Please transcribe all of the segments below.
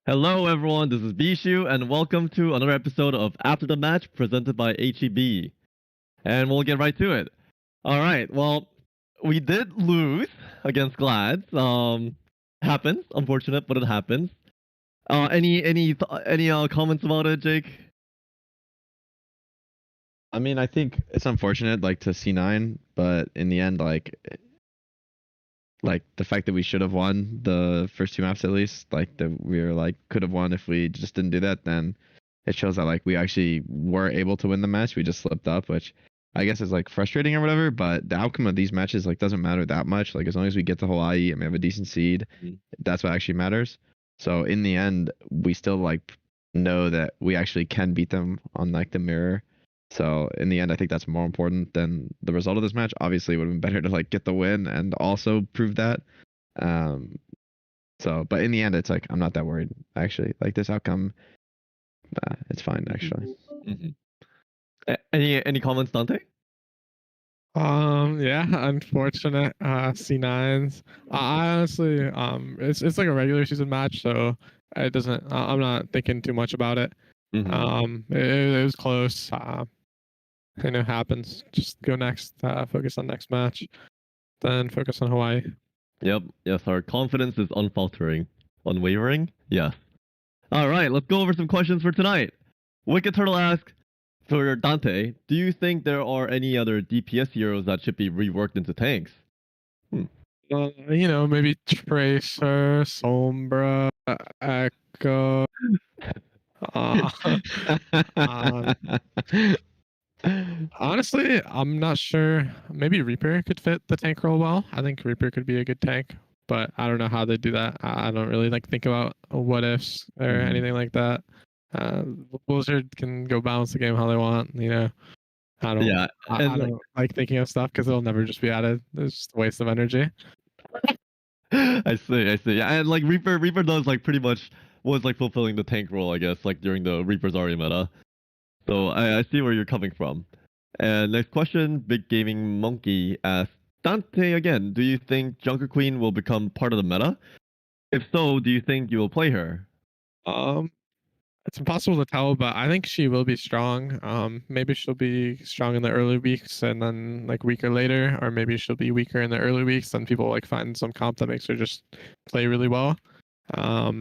Hello, everyone. This is Bischu, and welcome to another episode of After the Match presented by HEB. And we'll get right to it. All right. Well, we did lose against Glads. Happens. Unfortunate, but it happens. Any comments about it, Jake? I mean, I think it's unfortunate, like to C9, but in the end, like the fact that we should have won the first two maps at least, like that we were like could have won if we just didn't do that, then it shows that like we actually were able to win the match. We just slipped up, which I guess is like frustrating or whatever. But the outcome of these matches like doesn't matter that much. Like as long as we get the whole IE and we have a decent seed, that's what actually matters. So in the end, we still like know that we actually can beat them on like the mirror. So in the end, I think that's more important than the result of this match. Obviously, it would have been better to like get the win and also prove that. But in the end, it's like I'm not that worried actually. Like this outcome, it's fine actually. Any comments, Dante? Yeah, unfortunate C9s. I honestly, it's like a regular season match, so it doesn't. I'm not thinking too much about it. It was close. It happens. Just go next. Focus on next match, then focus on Hawaii. Yep. Yes, our confidence is unfaltering, unwavering. Yes. All right. Let's go over some questions for tonight. Wicked Turtle asks, for Dante, do you think there are any other DPS heroes that should be reworked into tanks? Maybe Tracer, Sombra, Echo. Honestly, I'm not sure. Maybe Reaper could fit the tank role well. I think Reaper could be a good tank, but I don't know how they do that. I don't really like think about what ifs or anything like that. Blizzard can go balance the game how they want. I don't like thinking of stuff because it'll never just be added. It's just a waste of energy. I see. Yeah, and like Reaper does like pretty much was like fulfilling the tank role, I guess, like during the Reaper's Zarya meta. So I see where you're coming from. And next question, Big Gaming Monkey asks, Dante again, do you think Junker Queen will become part of the meta? If so, do you think you will play her? It's impossible to tell, but I think she will be strong. Maybe she'll be strong in the early weeks and then like weaker later, or maybe she'll be weaker in the early weeks. Then people like find some comp that makes her just play really well. I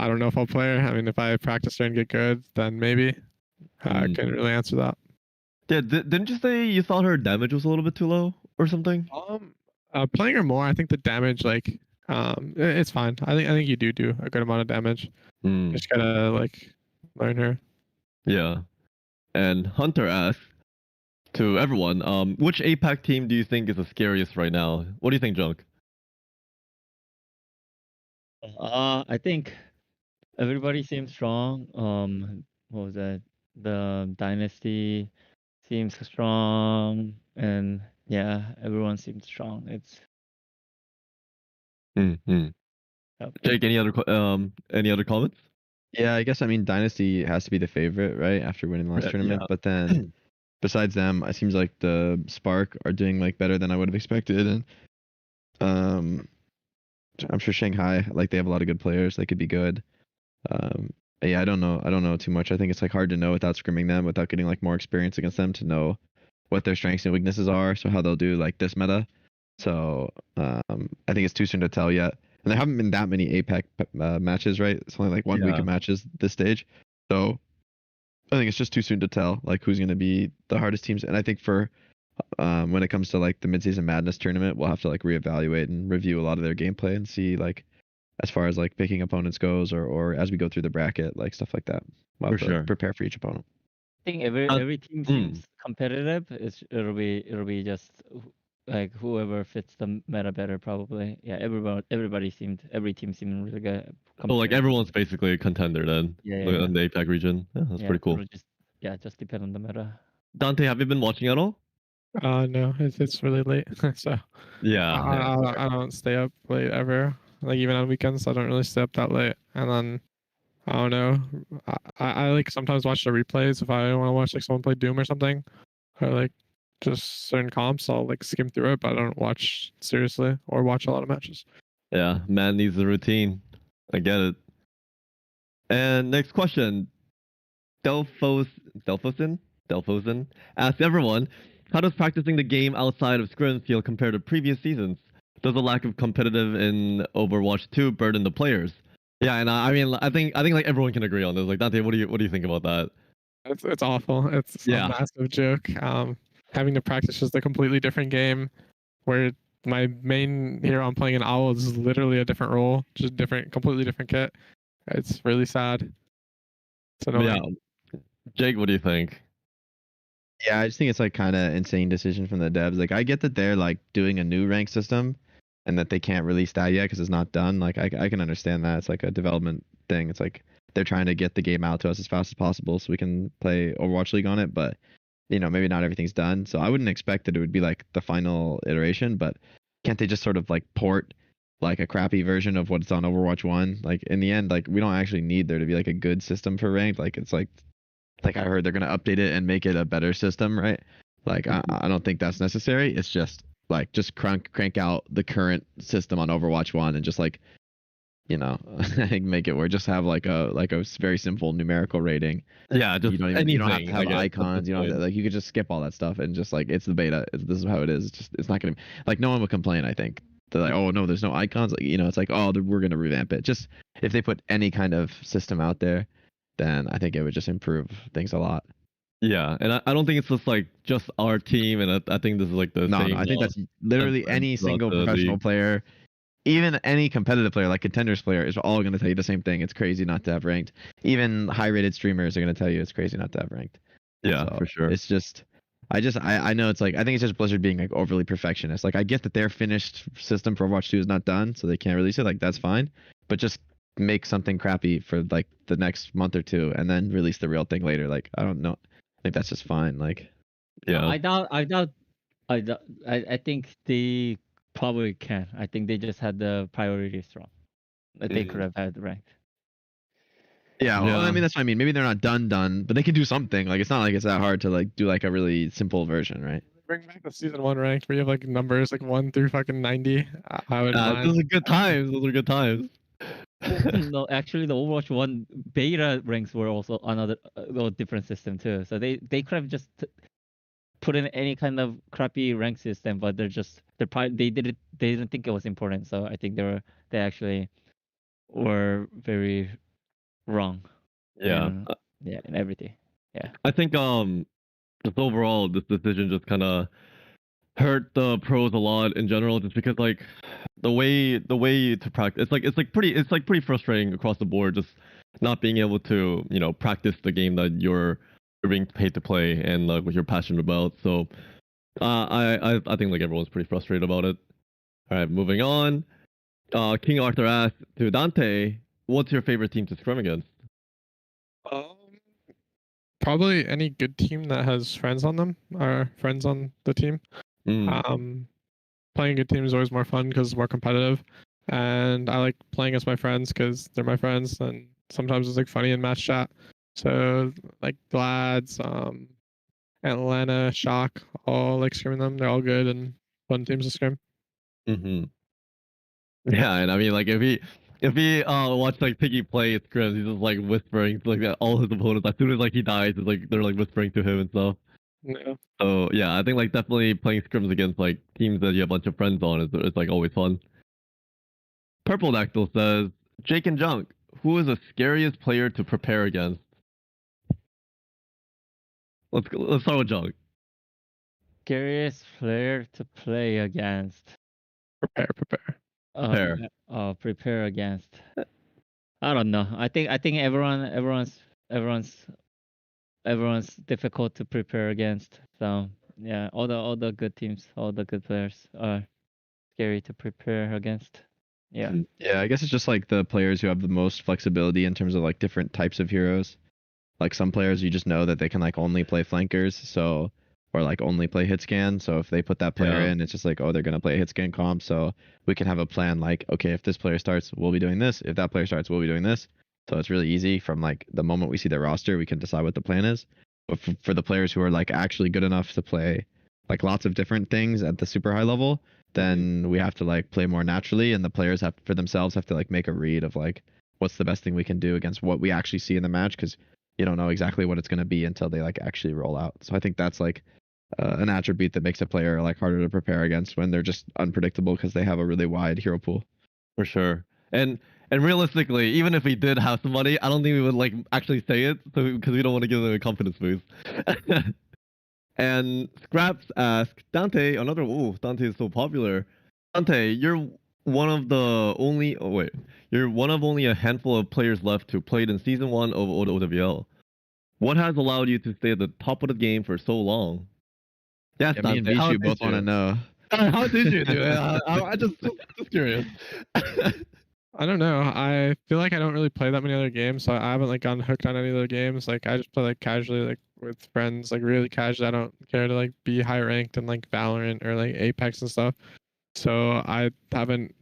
don't know if I'll play her. I mean, if I practice her and get good, then maybe. I can't really answer that. Yeah, didn't you say you thought her damage was a little bit too low or something? Playing her more, I think the damage it's fine. I think you do a good amount of damage. Just gotta like learn her. Yeah. And Hunter asks to everyone, which APAC team do you think is the scariest right now? What do you think, Junk? I think everybody seems strong. What was that? The Dynasty seems strong, and yeah, everyone seems strong. It's Jake, any other comments? Yeah, I guess Dynasty has to be the favorite, right? After winning the last tournament, but then besides them, it seems like the Spark are doing like better than I would have expected, and I'm sure Shanghai, like they have a lot of good players. They could be good. Yeah, I don't know too much. I think it's like hard to know without scrimming them, without getting like more experience against them to know what their strengths and weaknesses are. So how they'll do like this meta. So I think it's too soon to tell yet. And there haven't been that many APAC matches, right? It's only like 1 week of matches this stage. So I think it's just too soon to tell like who's going to be the hardest teams. And I think for when it comes to like the Midseason Madness tournament, we'll have to like reevaluate and review a lot of their gameplay and see like as far as like picking opponents goes, or as we go through the bracket, like stuff like that. We'll have to prepare for each opponent. I think every team seems competitive. It'll be just like whoever fits the meta better, probably. Yeah, every team seemed really good. Oh, like everyone's basically a contender then. Yeah. In the APAC region. Yeah, that's pretty cool. Just depend on the meta. Dante, have you been watching at all? No, it's really late. So yeah, I don't stay up late ever. Like even on weekends, I don't really stay up that late. And then I don't know. I like sometimes watch the replays if I want to watch like someone play Doom or something, or like just certain comps. I'll like skim through it, but I don't watch seriously or watch a lot of matches. Yeah, man needs the routine. I get it. And next question, Delphosin asks everyone, how does practicing the game outside of Scrim feel compared to previous seasons? Does the lack of competitive in Overwatch 2 burden the players? Yeah, and I mean, I think like everyone can agree on this. Like Danteh, what do you think about that? It's awful. It's Yeah. a massive joke. Having to practice just a completely different game, where my main hero I'm playing in Owls is literally a different role, just completely different kit. It's really sad. It's annoying. Yeah. Jake, what do you think? Yeah, I just think it's like kind of insane decision from the devs. Like I get that they're like doing a new rank system and that they can't release that yet because it's not done. Like I can understand that. It's like a development thing. It's like they're trying to get the game out to us as fast as possible so we can play Overwatch League on it, but you know, maybe not everything's done. So I wouldn't expect that it would be like the final iteration, but can't they just sort of like port like a crappy version of what's on Overwatch 1? Like in the end, like we don't actually need there to be like a good system for ranked. Like it's like I heard they're gonna update it and make it a better system, right? Like I don't think that's necessary. It's just like just crank out the current system on Overwatch 1 and just like, you know, make it where just have like a very simple numerical rating. Yeah, just you don't have to have icons. You know, like you could just skip all that stuff and just like it's the beta. This is how it is. It's not gonna like no one would complain. I think they're like, oh no, there's no icons. Like, you know, it's like oh we're gonna revamp it. Just if they put any kind of system out there, then I think it would just improve things a lot. Yeah, and I don't think it's just like just our team, and I think this is like the same. No, I think that's literally any single professional player, even any competitive player, like contenders player, is all going to tell you the same thing. It's crazy not to have ranked. Even high-rated streamers are going to tell you it's crazy not to have ranked. Yeah, so for sure. It's just, I know it's like I think it's just Blizzard being like overly perfectionist. Like I get that their finished system for Overwatch 2 is not done, so they can't release it. Like that's fine, but just make something crappy for like the next month or two, and then release the real thing later. Like I don't know. I think that's just fine. Like, yeah, I think they probably can. I think they just had the priorities wrong. That they could have had ranked. Yeah, well, I mean that's what I mean. Maybe they're not done, but they can do something. Like it's not like it's that hard to like do like a really simple version, right? Bring back the season 1 ranked where you have like numbers like 1 through fucking 90. I would mind. Those are good times. Those are good times. No, actually, the Overwatch 1 beta ranks were also another different system too. So they could have just put in any kind of crappy rank system, but they didn't think it was important. So I think they actually were very wrong. Yeah. In everything. Yeah. I think just overall this decision just kind of hurt the pros a lot in general, just because like the way to practice it's pretty frustrating across the board, just not being able to practice the game that you're being paid to play and like what you're passionate about. So I think like everyone's pretty frustrated about it. All right, moving on. King Arthur asked to Danteh, what's your favorite team to scrim against? Probably any good team that has friends on them or friends on the team. Playing good team is always more fun because it's more competitive, and I like playing against my friends because they're my friends, and sometimes it's like funny in match chat. So like Glads, Atlanta, Shock, all like scrimming them. They're all good and fun teams to scrim. Yeah, and I mean like if he watch like Piggy play scrims, he's just like whispering to, like all his opponents. As soon as like he dies, it's like they're like whispering to him and stuff. Yeah. So yeah, I think like definitely playing scrims against like teams that you have a bunch of friends on is like always fun. Purple Dactyl says, Jake and Junk, who is the scariest player to prepare against? Let's start with Junk. Scariest player to play against. Prepare. Prepare against. I don't know. I think everyone's difficult to prepare against. So yeah, all the good teams, all the good players are scary to prepare against. Yeah. Yeah, I guess it's just like the players who have the most flexibility in terms of like different types of heroes. Like some players you just know that they can like only play flankers, so or like only play hit scan. So if they put that player in, it's just like, oh, they're gonna play hit scan comp. So we can have a plan like, okay, if this player starts, we'll be doing this. If that player starts, we'll be doing this. So it's really easy from like the moment we see the roster, we can decide what the plan is. But for the players who are like actually good enough to play like lots of different things at the super high level, then we have to like play more naturally, and the players have to like make a read of like what's the best thing we can do against what we actually see in the match, because you don't know exactly what it's going to be until they like actually roll out. So I think that's like an attribute that makes a player like harder to prepare against when they're just unpredictable because they have a really wide hero pool. For sure. And realistically, even if we did have some money, I don't think we would like actually say it, so because we don't want to give them a confidence boost. And Scraps asks, Danteh, another. Oh, Danteh is so popular. Danteh, you're one of the only. Oh wait, you're one of only a handful of players left who played in season 1 of OWL. What has allowed you to stay at the top of the game for so long? Yes, Yeah, me and Danteh, how Bischu did both want to you? know. How did you do it? I just curious. I don't know. I feel like I don't really play that many other games, so I haven't like gotten hooked on any other games. Like I just play like casually, like with friends, like really casually. I don't care to like be high ranked in like Valorant or like Apex and stuff. So I haven't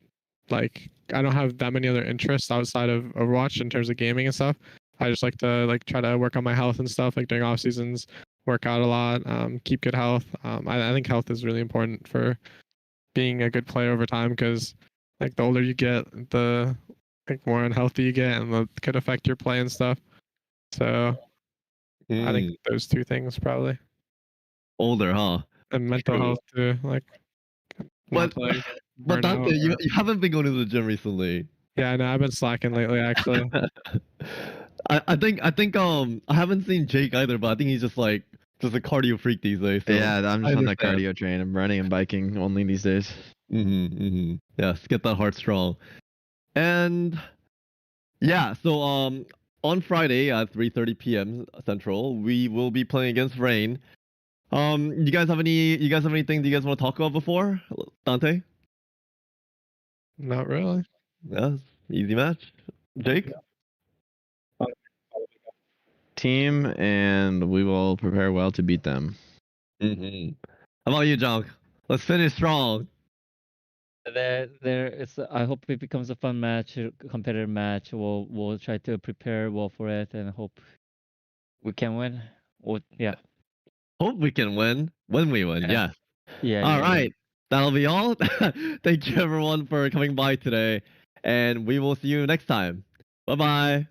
like I don't have that many other interests outside of Overwatch in terms of gaming and stuff. I just like to like try to work on my health and stuff, like during off seasons, work out a lot, keep good health. I think health is really important for being a good player over time, because like the older you get, the like more unhealthy you get, and that could affect your play and stuff. So I think those two things probably, Older, huh? and mental True. health too. Like not But to, like, but burn out Danteh, you or- you haven't been going to the gym recently. yeah, I know I've been slacking lately actually. I think I haven't seen Jake either, but I think he's just a cardio freak these days. So Yeah, I'm I just on the understand. cardio train. I'm running and biking only these days. Yes, get that heart strong. And yeah, so on Friday at 3:30 p.m. Central, we will be playing against Rain. You guys have anything that you guys want to talk about before? Danteh? Not really. Yes, easy match. Jake? Team, and we will prepare well to beat them. How about you, Junk? Let's finish strong. It's. I hope it becomes a fun match, a competitive match. We'll try to prepare well for it and hope we can win. Yeah. Hope we can win when we win. Yeah. Yeah. All yeah. right. That'll be all. Thank you everyone for coming by today, and we will see you next time. Bye bye.